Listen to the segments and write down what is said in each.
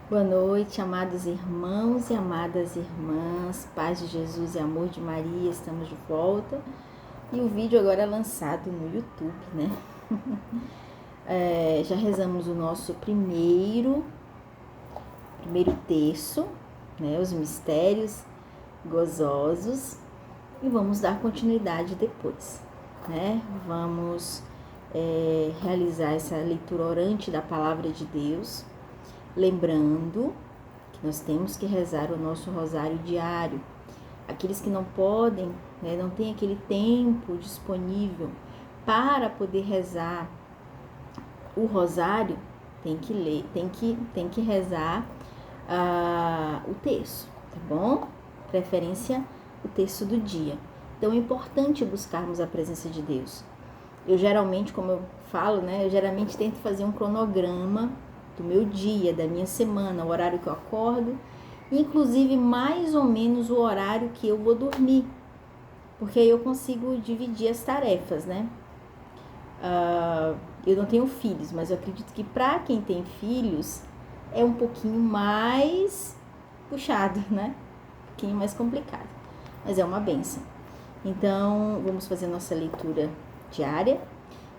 Boa noite, amados irmãos e amadas irmãs, paz de Jesus e amor de Maria, estamos de volta. E o vídeo agora é lançado no YouTube, né? Já rezamos o nosso primeiro terço, né? Os mistérios gozosos, e vamos dar continuidade depois, né? Vamos realizar essa leitura orante da Palavra de Deus, lembrando que nós temos que rezar o nosso rosário diário. Aqueles que não podem, né, não tem aquele tempo disponível para poder rezar o rosário, tem que ler, tem que rezar o terço, tá bom? Preferência o terço do dia. Então é importante buscarmos a presença de Deus. Eu geralmente, como eu falo, né, eu geralmente tento fazer um cronograma do meu dia, da minha semana, o horário que eu acordo, inclusive mais ou menos o horário que eu vou dormir, porque aí eu consigo dividir as tarefas, né? Eu não tenho filhos, mas eu acredito que para quem tem filhos é um pouquinho mais puxado, né? Um pouquinho mais complicado, mas é uma bênção. Então, vamos fazer nossa leitura diária.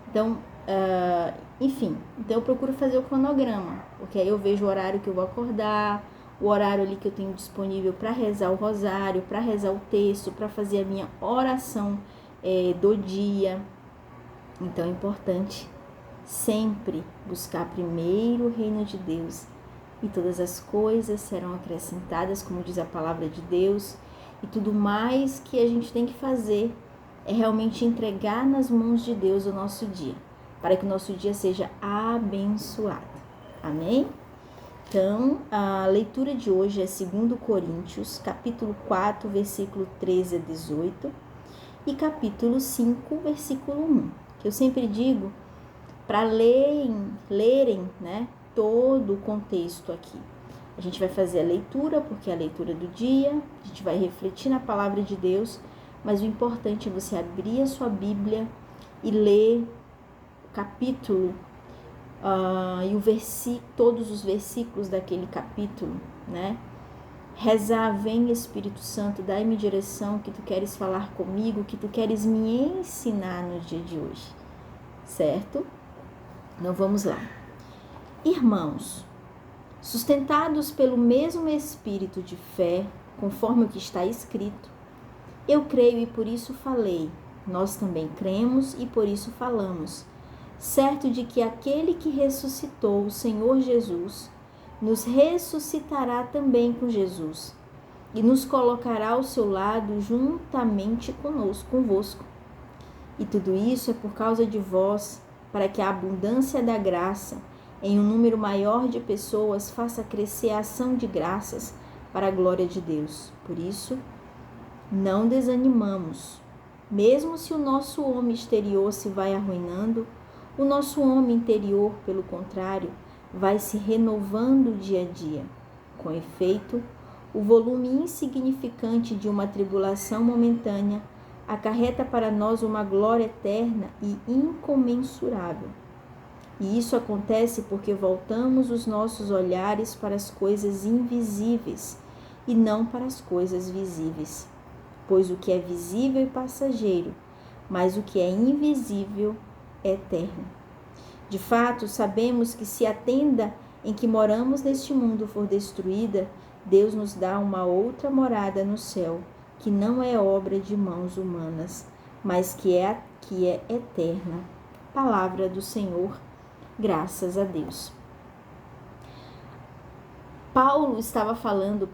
Então, enfim, então eu procuro fazer o cronograma, porque aí eu vejo o horário que eu vou acordar, o horário ali que eu tenho disponível para rezar o rosário, para rezar o texto, para fazer a minha oração do dia. Então é importante sempre buscar primeiro o reino de Deus, e todas as coisas serão acrescentadas, como diz a palavra de Deus, e tudo mais que a gente tem que fazer é realmente entregar nas mãos de Deus o nosso dia, para que o nosso dia seja abençoado. Amém? Então, a leitura de hoje é 2 Coríntios, capítulo 4, versículo 13 a 18, e capítulo 5, versículo 1, que eu sempre digo para lerem, né, todo o contexto aqui. A gente vai fazer a leitura, porque é a leitura do dia, a gente vai refletir na palavra de Deus, mas o importante é você abrir a sua Bíblia e ler o capítulo e todos os versículos daquele capítulo, né? Rezar, vem Espírito Santo, dai-me direção, que tu queres falar comigo, que tu queres me ensinar no dia de hoje, certo? Então vamos lá. Irmãos, sustentados pelo mesmo espírito de fé, conforme o que está escrito, eu creio e por isso falei, nós também cremos e por isso falamos, certo de que aquele que ressuscitou o Senhor Jesus, nos ressuscitará também com Jesus, e nos colocará ao seu lado juntamente convosco. E tudo isso é por causa de vós, para que a abundância da graça, em um número maior de pessoas, faça crescer a ação de graças para a glória de Deus. Por isso, não desanimamos. Mesmo se o nosso homem exterior se vai arruinando, o nosso homem interior, pelo contrário, vai se renovando dia a dia. Com efeito, o volume insignificante de uma tribulação momentânea acarreta para nós uma glória eterna e incomensurável. E isso acontece porque voltamos os nossos olhares para as coisas invisíveis e não para as coisas visíveis. Pois o que é visível é passageiro, mas o que é invisível é eterno. De fato, sabemos que se a tenda em que moramos neste mundo for destruída, Deus nos dá uma outra morada no céu, que não é obra de mãos humanas, mas que é eterna. Palavra do Senhor, graças a Deus. Paulo estava falando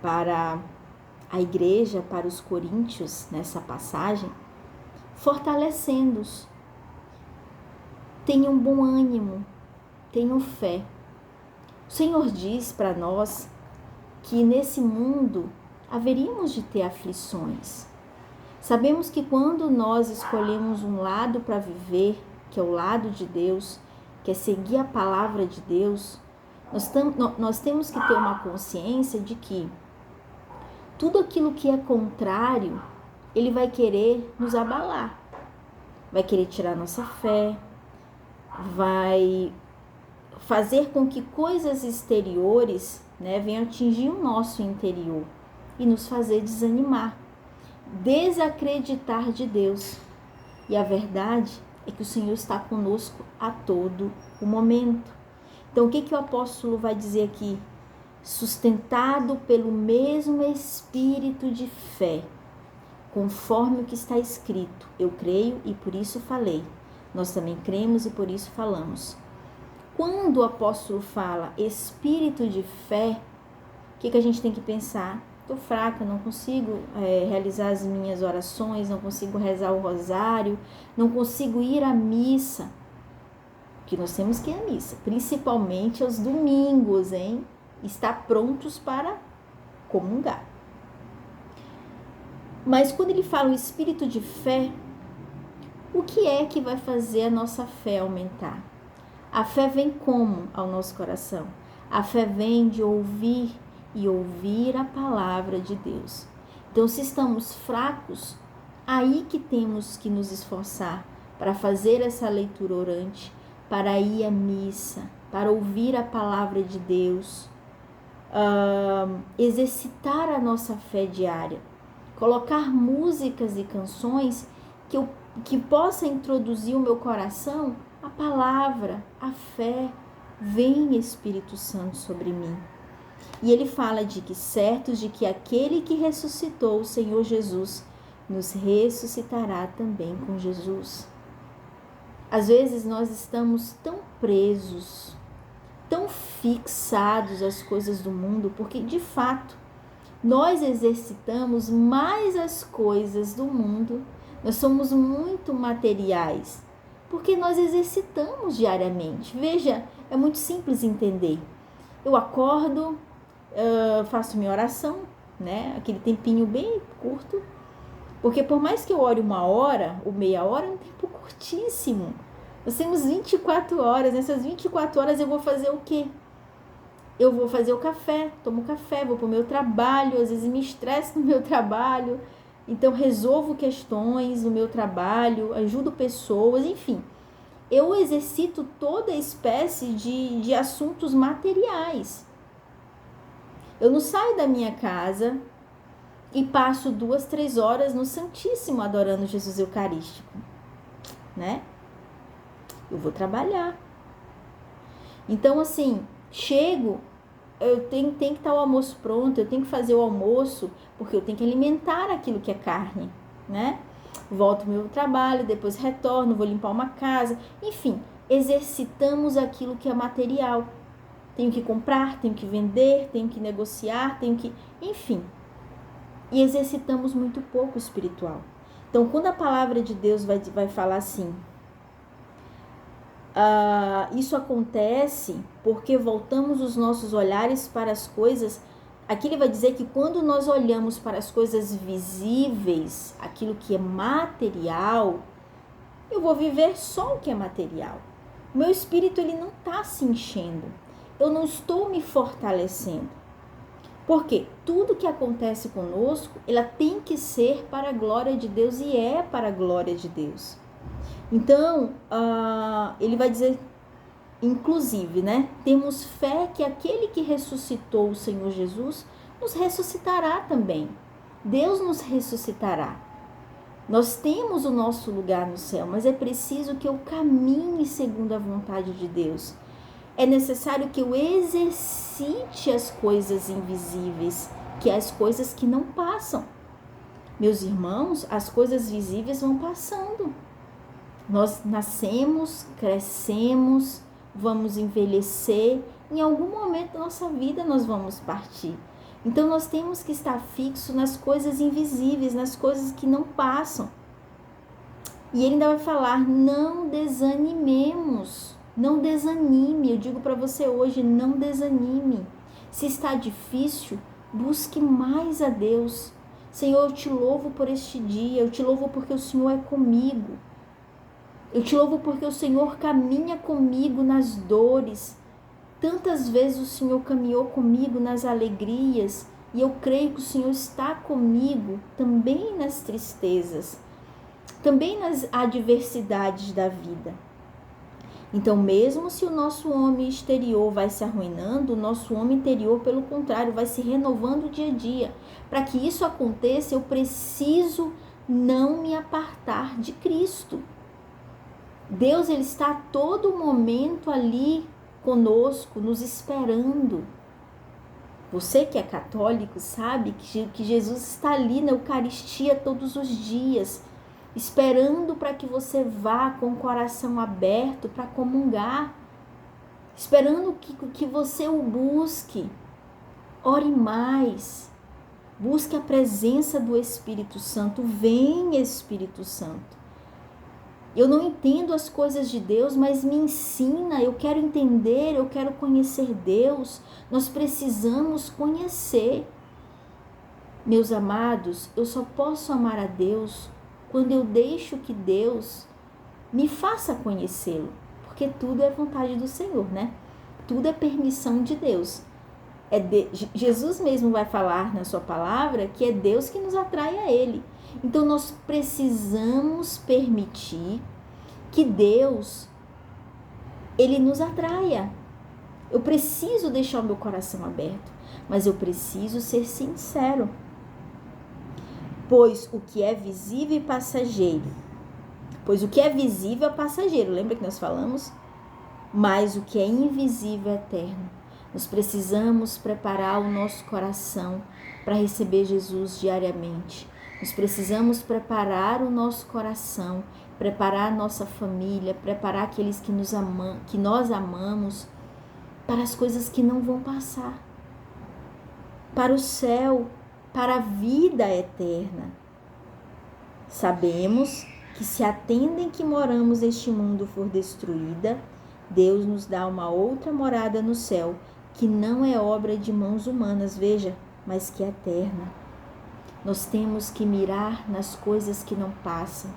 para a igreja, para os coríntios, nessa passagem, fortalecendo-os. Tenham bom ânimo, tenham fé. O Senhor diz para nós que nesse mundo haveríamos de ter aflições. Sabemos que quando nós escolhemos um lado para viver, que é o lado de Deus, que é seguir a palavra de Deus, nós temos que ter uma consciência de que tudo aquilo que é contrário, ele vai querer nos abalar, vai querer tirar nossa fé, vai fazer com que coisas exteriores, né, venham atingir o nosso interior e nos fazer desanimar, desacreditar de Deus. E a verdade é que o Senhor está conosco a todo o momento. Então, o que o apóstolo vai dizer aqui? Sustentado pelo mesmo espírito de fé, conforme o que está escrito, eu creio e por isso falei. Nós também cremos e por isso falamos. Quando o apóstolo fala espírito de fé, o que a gente tem que pensar? Estou fraca, não consigo realizar as minhas orações, não consigo rezar o rosário, não consigo ir à missa. Que nós temos que ir à missa, principalmente aos domingos, hein? Estar prontos para comungar. Mas quando ele fala o espírito de fé, o que é que vai fazer a nossa fé aumentar? A fé vem como ao nosso coração? A fé vem de ouvir e ouvir a palavra de Deus. Então, se estamos fracos, aí que temos que nos esforçar para fazer essa leitura orante, para ir à missa, para ouvir a palavra de Deus, exercitar a nossa fé diária, colocar músicas e canções que possa introduzir o meu coração a palavra, a fé. Vem Espírito Santo sobre mim. E ele fala de que certos de que aquele que ressuscitou o Senhor Jesus nos ressuscitará também com Jesus. Às vezes nós estamos tão presos, tão fixados às coisas do mundo, porque de fato nós exercitamos mais as coisas do mundo, nós somos muito materiais, porque nós exercitamos diariamente. Veja, é muito simples entender. Eu acordo, faço minha oração, né? Aquele tempinho bem curto, porque por mais que eu ore 1 hora ou meia hora, é um tempo curtíssimo. Nós temos 24 horas, nessas 24 horas eu vou fazer o quê? Eu vou fazer o café, tomo café, vou para o meu trabalho, às vezes me estresso no meu trabalho, então resolvo questões no meu trabalho, ajudo pessoas, enfim. Eu exercito toda espécie de assuntos materiais. Eu não saio da minha casa e passo 2, 3 horas no Santíssimo adorando Jesus Eucarístico, né? Eu vou trabalhar. Então, assim, chego, eu tenho que estar o almoço pronto, eu tenho que fazer o almoço, porque eu tenho que alimentar aquilo que é carne, né? Volto ao meu trabalho, depois retorno, vou limpar uma casa, enfim, exercitamos aquilo que é material. Tenho que comprar, tenho que vender, tenho que negociar, enfim. E exercitamos muito pouco o espiritual. Então, quando a palavra de Deus vai falar assim, isso acontece porque voltamos os nossos olhares para as coisas. Aqui ele vai dizer que quando nós olhamos para as coisas visíveis, aquilo que é material, eu vou viver só o que é material. O meu espírito ele não está se enchendo. Eu não estou me fortalecendo. Porque tudo que acontece conosco, ela tem que ser para a glória de Deus e é para a glória de Deus. Então, ele vai dizer, inclusive, né? Temos fé que aquele que ressuscitou o Senhor Jesus nos ressuscitará também. Deus nos ressuscitará. Nós temos o nosso lugar no céu, mas é preciso que eu caminhe segundo a vontade de Deus. É necessário que eu exercite as coisas invisíveis, que é as coisas que não passam. Meus irmãos, as coisas visíveis vão passando. Nós nascemos, crescemos, vamos envelhecer, em algum momento da nossa vida nós vamos partir. Então nós temos que estar fixos nas coisas invisíveis, nas coisas que não passam. E ele ainda vai falar, não desanimemos, não desanime. Eu digo para você hoje, não desanime. Se está difícil, busque mais a Deus. Senhor, eu te louvo por este dia, eu te louvo porque o Senhor é comigo. Eu te louvo porque o Senhor caminha comigo nas dores. Tantas vezes o Senhor caminhou comigo nas alegrias e eu creio que o Senhor está comigo também nas tristezas, também nas adversidades da vida. Então, mesmo se o nosso homem exterior vai se arruinando, o nosso homem interior, pelo contrário, vai se renovando dia a dia. Para que isso aconteça, eu preciso não me apartar de Cristo. Deus, ele está a todo momento ali conosco, nos esperando. Você que é católico sabe que Jesus está ali na Eucaristia todos os dias, esperando para que você vá com o coração aberto para comungar, esperando que você o busque. Ore mais, busque a presença do Espírito Santo. Vem, Espírito Santo. Eu não entendo as coisas de Deus, mas me ensina, eu quero entender, eu quero conhecer Deus. Nós precisamos conhecer. Meus amados, eu só posso amar a Deus quando eu deixo que Deus me faça conhecê-lo, porque tudo é vontade do Senhor, né? Tudo é permissão de Deus. Jesus mesmo vai falar na sua palavra que é Deus que nos atrai a Ele. Então nós precisamos permitir que Deus, Ele nos atraia. Eu preciso deixar o meu coração aberto, mas eu preciso ser sincero. Pois o que é visível é passageiro. Lembra que nós falamos? Mas o que é invisível é eterno. Nós precisamos preparar o nosso coração para receber Jesus diariamente. Nós precisamos preparar o nosso coração, preparar a nossa família, preparar aqueles que nós amamos para as coisas que não vão passar, para o céu, para a vida eterna. Sabemos que se a tenda em que moramos neste mundo for destruída, Deus nos dá uma outra morada no céu, que não é obra de mãos humanas, veja, mas que é eterna. Nós temos que mirar nas coisas que não passam.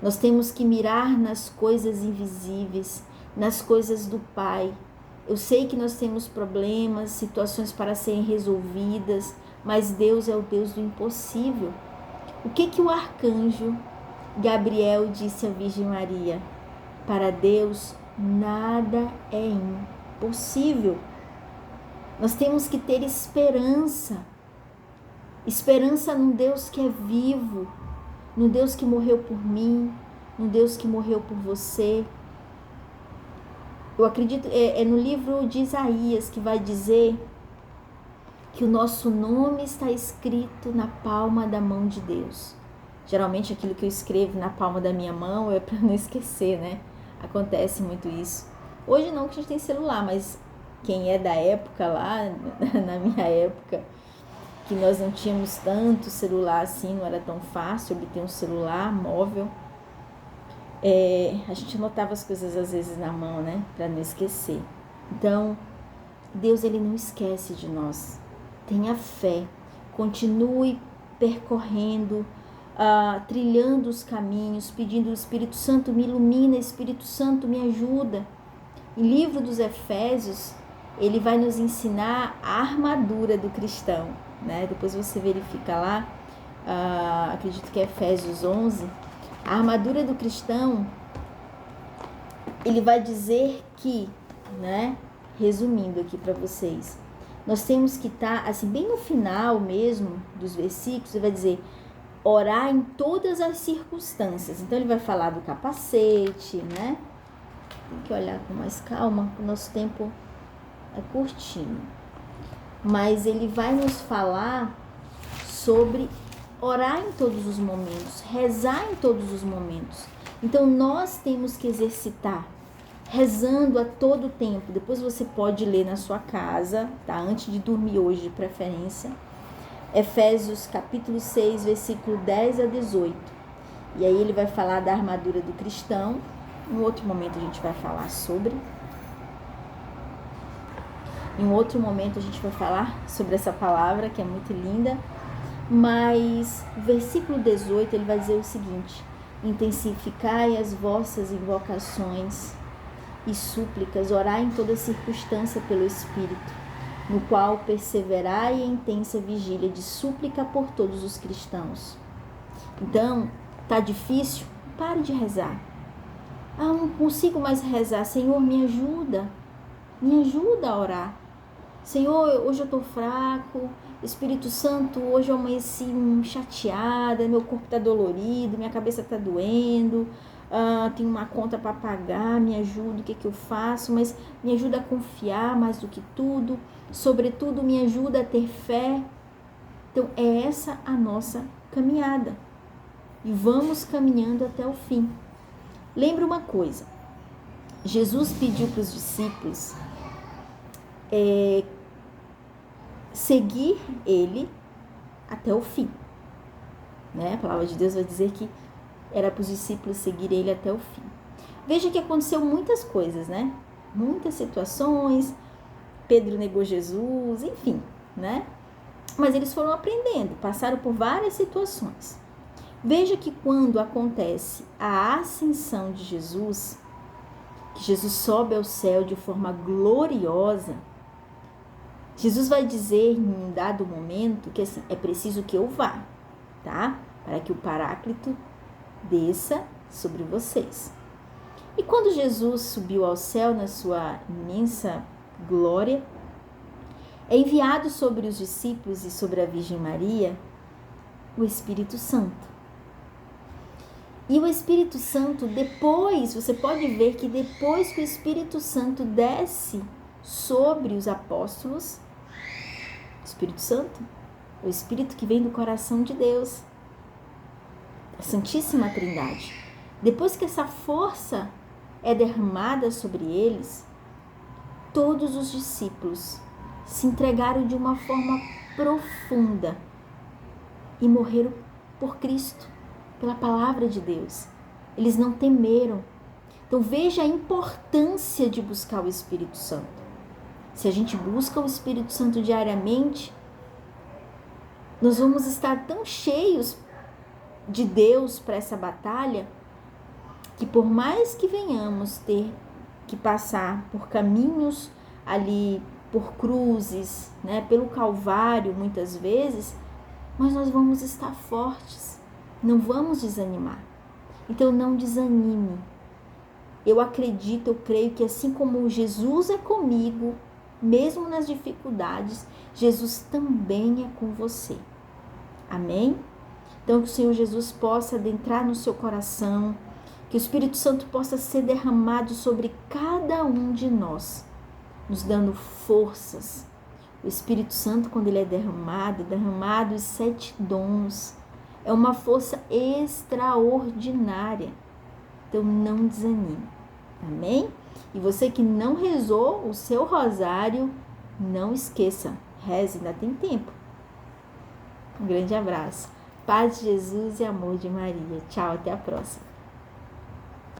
Nós temos que mirar nas coisas invisíveis, nas coisas do Pai. Eu sei que nós temos problemas, situações para serem resolvidas, mas Deus é o Deus do impossível. O que o arcanjo Gabriel disse à Virgem Maria? Para Deus, nada é impossível. Nós temos que ter esperança. Esperança num Deus que é vivo, num Deus que morreu por mim, num Deus que morreu por você. Eu acredito, é no livro de Isaías que vai dizer que o nosso nome está escrito na palma da mão de Deus. Geralmente aquilo que eu escrevo na palma da minha mão é para não esquecer, né? Acontece muito isso. Hoje não, que a gente tem celular, mas quem é da época lá, na minha época, que nós não tínhamos tanto celular assim, não era tão fácil obter um celular móvel, a gente anotava as coisas às vezes na mão, né, para não esquecer. Então, Deus, ele não esquece de nós. Tenha fé, continue percorrendo, trilhando os caminhos, pedindo o Espírito Santo, me ilumina, Espírito Santo, me ajuda. Em livro dos Efésios, ele vai nos ensinar a armadura do cristão, né? Depois você verifica lá, acredito que é Efésios 11, a armadura do cristão, ele vai dizer que, né? Resumindo aqui para vocês, nós temos que estar, assim, bem no final mesmo dos versículos, ele vai dizer, orar em todas as circunstâncias. Então ele vai falar do capacete, né? Tem que olhar com mais calma, o nosso tempo é curtinho. Mas ele vai nos falar sobre orar em todos os momentos, rezar em todos os momentos. Então nós temos que exercitar, rezando a todo tempo. Depois você pode ler na sua casa, tá? Antes de dormir hoje, de preferência. Efésios capítulo 6, versículo 10 a 18. E aí ele vai falar da armadura do cristão. Em outro momento a gente vai falar sobre. Em outro momento a gente vai falar sobre essa palavra que é muito linda. Mas o versículo 18 ele vai dizer o seguinte: intensificai as vossas invocações e súplicas, orai em toda circunstância pelo Espírito, no qual perseverai em intensa vigília de súplica por todos os cristãos. Então, tá difícil? Pare de rezar. não consigo mais rezar. Senhor, me ajuda a orar. Senhor, hoje eu estou fraco. Espírito Santo, hoje eu amanheci chateada, meu corpo está dolorido, minha cabeça está doendo, tenho uma conta para pagar, me ajuda, o que eu faço? Mas me ajuda a confiar mais do que tudo, sobretudo me ajuda a ter fé. Então é essa a nossa caminhada e vamos caminhando até o fim. Lembra uma coisa, Jesus pediu para os discípulos seguir ele até o fim, né? A palavra de Deus vai dizer que era para os discípulos seguir ele até o fim. Veja que aconteceu muitas coisas, né? Muitas situações, Pedro negou Jesus, enfim, né? Mas eles foram aprendendo, passaram por várias situações. Veja que quando acontece a ascensão de Jesus, que Jesus sobe ao céu de forma gloriosa, Jesus vai dizer em um dado momento que assim, é preciso que eu vá, tá? Para que o Paráclito desça sobre vocês. E quando Jesus subiu ao céu na sua imensa glória, é enviado sobre os discípulos e sobre a Virgem Maria o Espírito Santo. E o Espírito Santo, depois, você pode ver que depois que o Espírito Santo desce sobre os apóstolos, Espírito Santo, o Espírito que vem do coração de Deus, a Santíssima Trindade. Depois que essa força é derramada sobre eles, todos os discípulos se entregaram de uma forma profunda e morreram por Cristo, pela palavra de Deus. Eles não temeram. Então veja a importância de buscar o Espírito Santo. Se a gente busca o Espírito Santo diariamente, nós vamos estar tão cheios de Deus para essa batalha, que por mais que venhamos ter que passar por caminhos ali, por cruzes, né, pelo Calvário muitas vezes, mas nós vamos estar fortes, não vamos desanimar. Então não desanime. Eu acredito, eu creio que assim como Jesus é comigo, mesmo nas dificuldades, Jesus também é com você. Amém? Então que o Senhor Jesus possa adentrar no seu coração, que o Espírito Santo possa ser derramado sobre cada um de nós, nos dando forças. O Espírito Santo, quando ele é derramado os 7 dons, é uma força extraordinária. Então não desanime. Amém? E você que não rezou o seu rosário, não esqueça, reze, ainda tem tempo. Um grande abraço. Paz de Jesus e amor de Maria. Tchau, até a próxima.